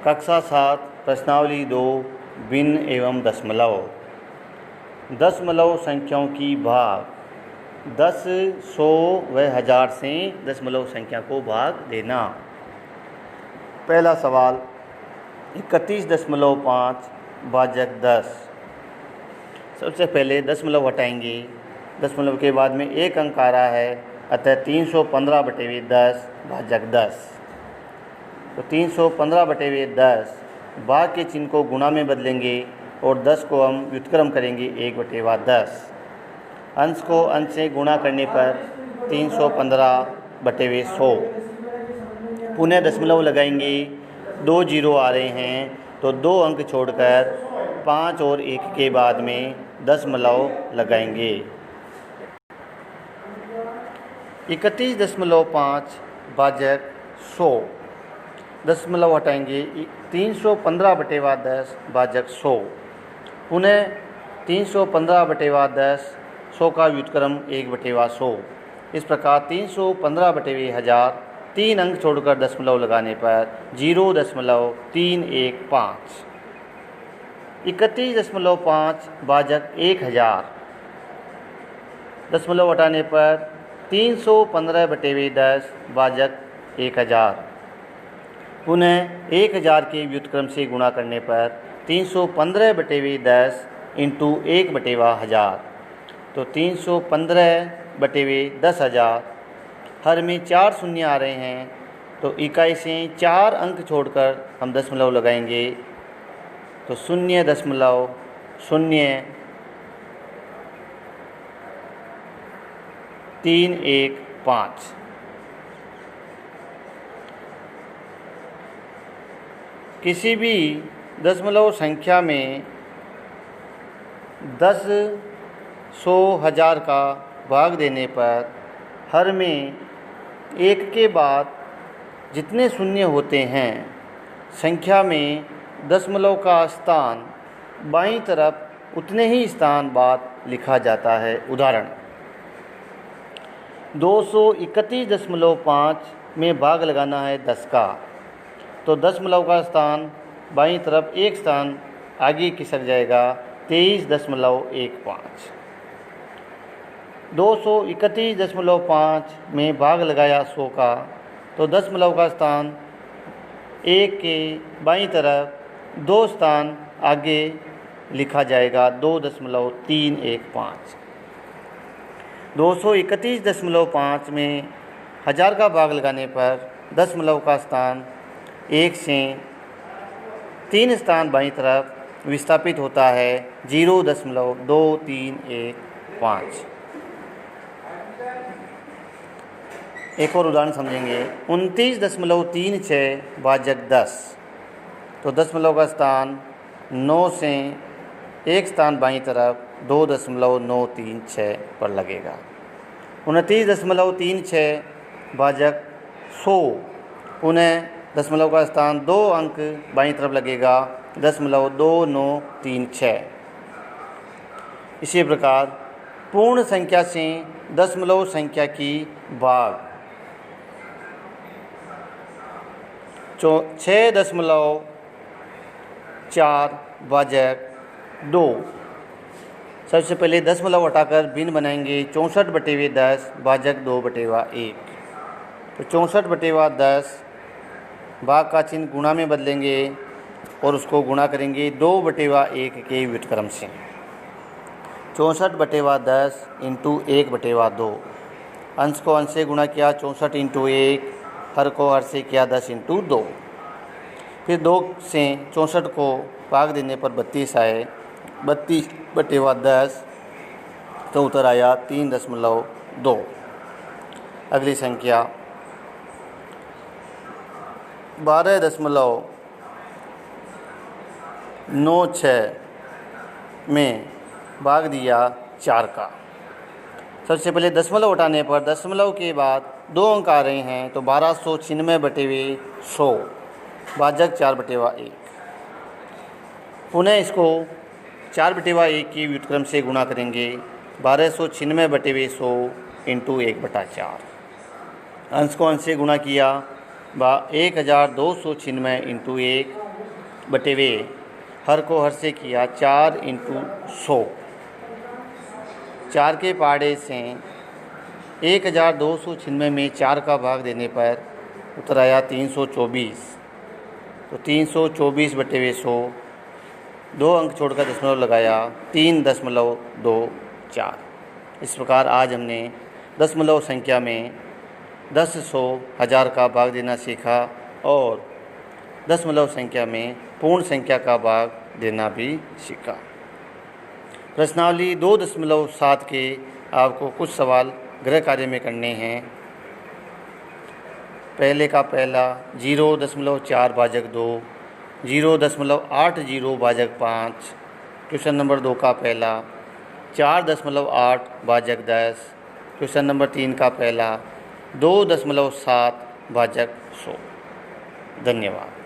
कक्षा 7 प्रश्नावली 2 भिन्न एवं दशमलव। दशमलव संख्याओं की भाग 10, 100 व 1000 से दशमलव संख्या को भाग देना। पहला सवाल 31.5 भाजक 10। सबसे पहले दशमलव हटाएंगे। दशमलव के बाद में एक अंक आ रहा है, अतः 315/10 भाजक 10। तो 315/10 भाग के चिन्ह को गुणा में बदलेंगे और 10 को हम व्युत्क्रम करेंगे 1/10। अंश को अंश से गुणा करने पर 315/100। पुनः दशमलव लगाएंगे, 2 जीरो आ रहे हैं तो 2 अंक छोड़कर 5 और 1 के बाद में दशमलव लगाएंगे। 31.5 भाजक 100। दशमलव हटाएंगे, 315/10 भाजक 100। पुनः 315/10 100 का व्युत्क्रम 1/100। इस प्रकार 315/1000 3 अंक छोड़कर दशमलव लगाने पर 0.315। 31.5 भाजक 1000। दशमलव हटाने पर 315/10 भाजक 1000। पुनः 1000 के व्युत्क्रम से गुणा करने पर 315/10 इंटू 1/1000। तो 315/10,000। हर में 4 शून्य आ रहे हैं तो इकाई से 4 अंक छोड़कर हम दशमलव लगाएंगे। तो 0.0315। किसी भी दशमलव संख्या में 10, 100, 1000 का भाग देने पर हर में 1 के बाद जितने शून्य होते हैं, संख्या में दशमलव का स्थान बाईं तरफ उतने ही स्थान बाद लिखा जाता है। उदाहरण 231.5 में भाग लगाना है 10 का, तो दशमलव का स्थान बाईं तरफ एक स्थान आगे खिसक जाएगा, 23.15। 231.5 में भाग लगाया 100 का, तो दशमलव का स्थान 1 के बाईं तरफ 2 स्थान आगे लिखा जाएगा, 2.315। 231.5 में 1000 का भाग लगाने पर दशमलव का स्थान 1 से 3 स्थान बाईं तरफ विस्थापित होता है, 0.2315। एक और उदाहरण समझेंगे। 29.36 भाजक 10। तो दशमलव का स्थान 9 से एक स्थान बाईं तरफ 2.936 पर लगेगा। 29.36 भाजक 100। पुनः दशमलव का स्थान 2 अंक बाईं तरफ लगेगा, 0.2936। इसी प्रकार पूर्ण संख्या से दशमलव संख्या की भाग 6.4 भाजक 2। सबसे पहले दशमलव हटाकर भिन्न बनाएंगे, 64/10 भाजक 2/1। तो 64/10 भाग का चिन्ह गुणा में बदलेंगे और उसको गुणा करेंगे 2/1 के व्युत्क्रम से। 64/10 इंटू 1/2। अंश को अंश से गुणा किया, 64 इंटू 1। हर को हर से किया, 10 इंटू 2। फिर 2 से 64 को भाग देने पर 32 आए, 32/10। तो उत्तर आया 3.2। अगली संख्या 12.96 में भाग दिया 4 का। सबसे पहले दशमलव हटाने पर दशमलव के बाद 2 अंक आ रहे हैं, तो 1296/100 भाजक 4/1। पुनः इसको 4/1 के व्युत्क्रम से गुणा करेंगे, 1296/100 इंटू 1/4। अंश को अंश से गुणा किया, 1296 इंटू 1 बटे वे हर को हर से किया 4 इंटू 100। 4 के पहाड़े से 1296 में 4 का भाग देने पर उत्तर आया 324। तो 324 बटे वे 100, 2 अंक छोड़कर दशमलव लगाया 3.24। इस प्रकार आज हमने दशमलव संख्या में 10, 100, 1000 का भाग देना सीखा और दशमलव संख्या में पूर्ण संख्या का भाग देना भी सीखा। प्रश्नावली 2.7 के आपको कुछ सवाल गृह कार्य में करने हैं। पहले का पहला 0.4 भाजक 2, 0.80 भाजक 5। क्वेश्चन नंबर 2 का पहला 4.8 भाजक 10। क्वेश्चन नंबर 3 का पहला 2.7 भाजक 100। धन्यवाद।